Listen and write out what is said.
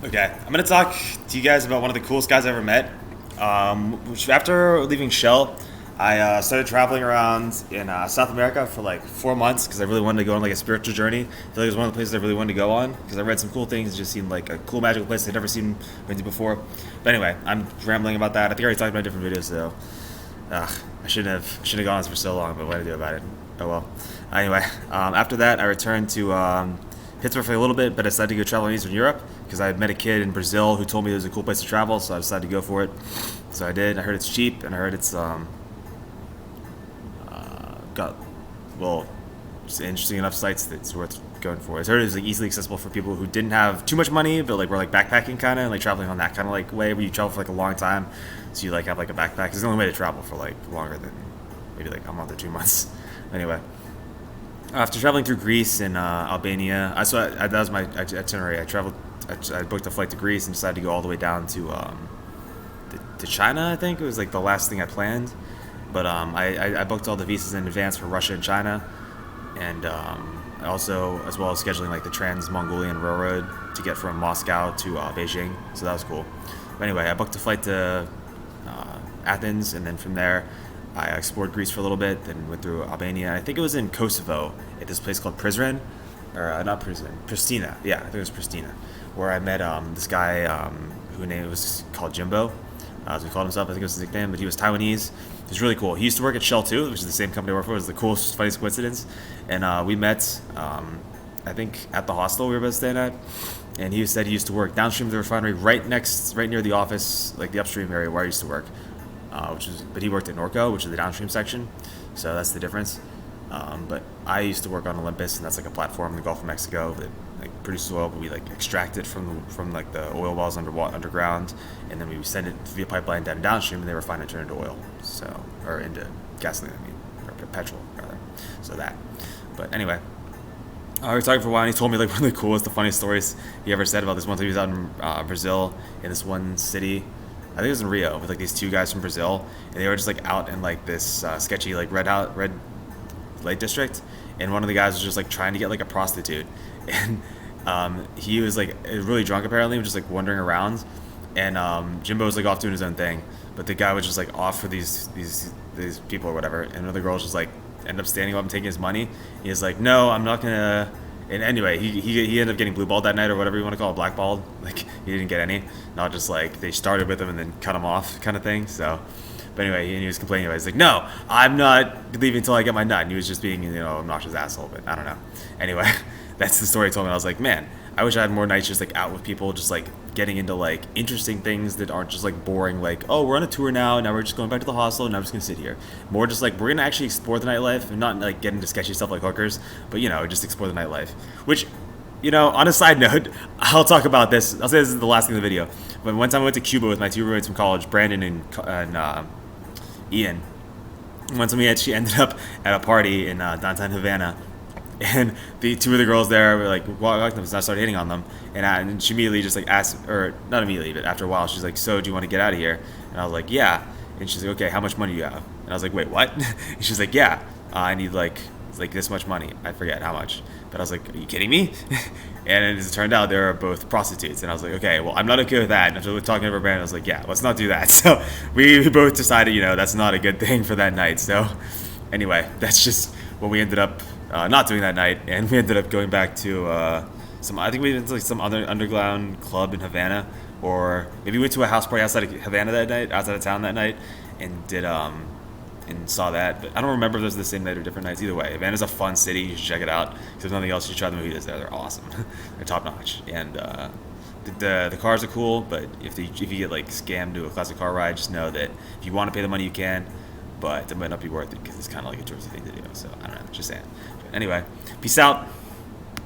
Okay, I'm gonna talk to you guys about one of the coolest guys I ever met. After leaving Shell, I started traveling around in South America for like 4 months because I really wanted to go on like a spiritual journey. I feel like it was one of the places I really wanted to go on because I read some cool things. It just seemed like a cool, magical place I'd never been to before. But anyway, I'm rambling about that. I think I already talked about different videos, so I shouldn't have gone on this for so long. But what do I do about it? Oh well. Anyway, after that, I returned to Pittsburgh for a little bit, but I decided to go travel in Eastern Europe because I met a kid in Brazil who told me it was a cool place to travel, so I decided to go for it. So I did. I heard it's cheap, and I heard it's got well, just interesting enough sites that it's worth going for. I heard it was like easily accessible for people who didn't have too much money, but like were like backpacking kind of, and like traveling on that kind of like way where you travel for like a long time, so you like have like a backpack. It's the only way to travel for like longer than maybe like a month or 2 months. Anyway. After traveling through Greece and Albania, that was my itinerary. I booked a flight to Greece and decided to go all the way down to China. I think it was like the last thing I planned, but I booked all the visas in advance for Russia and China, and I also as well as scheduling like the Trans-Mongolian Railroad to get from Moscow to Beijing. So that was cool. But anyway, I booked a flight to Athens, and then from there I explored Greece for a little bit, then went through Albania. I think it was in Kosovo at this place called Prizren, or not Prizren, Pristina. Yeah, I think it was Pristina, where I met this guy whose name was called Jimbo, as he called himself. I think it was his nickname, but he was Taiwanese. He was really cool. He used to work at Shell too, which is the same company I work for. It was the coolest, funniest coincidence. And we met, I think, at the hostel we were both staying at. And he said he used to work downstream of the refinery, right near the office, like the upstream area where I used to work. But he worked at Norco, which is the downstream section, so that's the difference. But I used to work on Olympus, and that's like a platform in the Gulf of Mexico that like produces oil, but we like extract it from like the oil wells underground, and then we send it via pipeline downstream, and they refine it, turn it into oil, or into gasoline, or petrol rather. So that. But anyway, we were talking for a while, and he told me like one of the coolest, the funniest stories he ever said about this one time he was out in Brazil in this one city. I think it was in Rio with like these two guys from Brazil, and they were just like out in like this sketchy like red light district, and one of the guys was just like trying to get like a prostitute, and he was like really drunk apparently, just like wandering around, and Jimbo was like off doing his own thing, but the guy was just like off for these people or whatever, and one of the girls just like ended up standing up and taking his money. He was like, no, I'm not gonna. And anyway, he ended up getting blue balled that night, or whatever you want to call it, black balled. Like he didn't get any, not just like they started with him and then cut him off kind of thing. So, but anyway, he was complaining about it. He's like, no, I'm not leaving until I get my nut. And he was just being obnoxious asshole. But I don't know. Anyway, that's the story he told me. I was like, man, I wish I had more nights just like out with people, just like getting into like interesting things that aren't just like boring, like, oh, we're on a tour now we're just going back to the hostel and now we're just gonna sit here. More just like we're gonna actually explore the nightlife and not like get into sketchy stuff like hookers, but just explore the nightlife. Which, on a side note, I'll talk about this. I'll say this is the last thing in the video. But one time I went to Cuba with my two roommates from college, Brandon and Ian. One time we actually ended up at a party in downtown Havana. And the two of the girls there were like walking up, and I started hitting on them, and she immediately just like asked, or not immediately, but after a while, she's like, "So, do you want to get out of here?" And I was like, "Yeah." And she's like, "Okay, how much money do you have?" And I was like, "Wait, what?" And she's like, "Yeah, I need like this much money. I forget how much." But I was like, "Are you kidding me?" And as it turned out, they were both prostitutes, and I was like, "Okay, well, I'm not okay with that." And after talking over Brandon, I was like, "Yeah, let's not do that." So we both decided, that's not a good thing for that night. So anyway, that's just what we ended up. Not doing that night, and we ended up going back to I think we went to like some other underground club in Havana, or maybe we went to a house party outside of Havana that night, outside of town that night, and did and saw that. But I don't remember if it was the same night or different nights. Either way, Havana's a fun city. You should check it out. If there's nothing else, you should try the mojitos there. They're awesome. They're top notch, and the cars are cool. But if you get like scammed to a classic car ride, just know that if you want to pay the money, you can. But it might not be worth it because it's kind of like a touristy thing to do. So I don't know. Just saying. But anyway, peace out.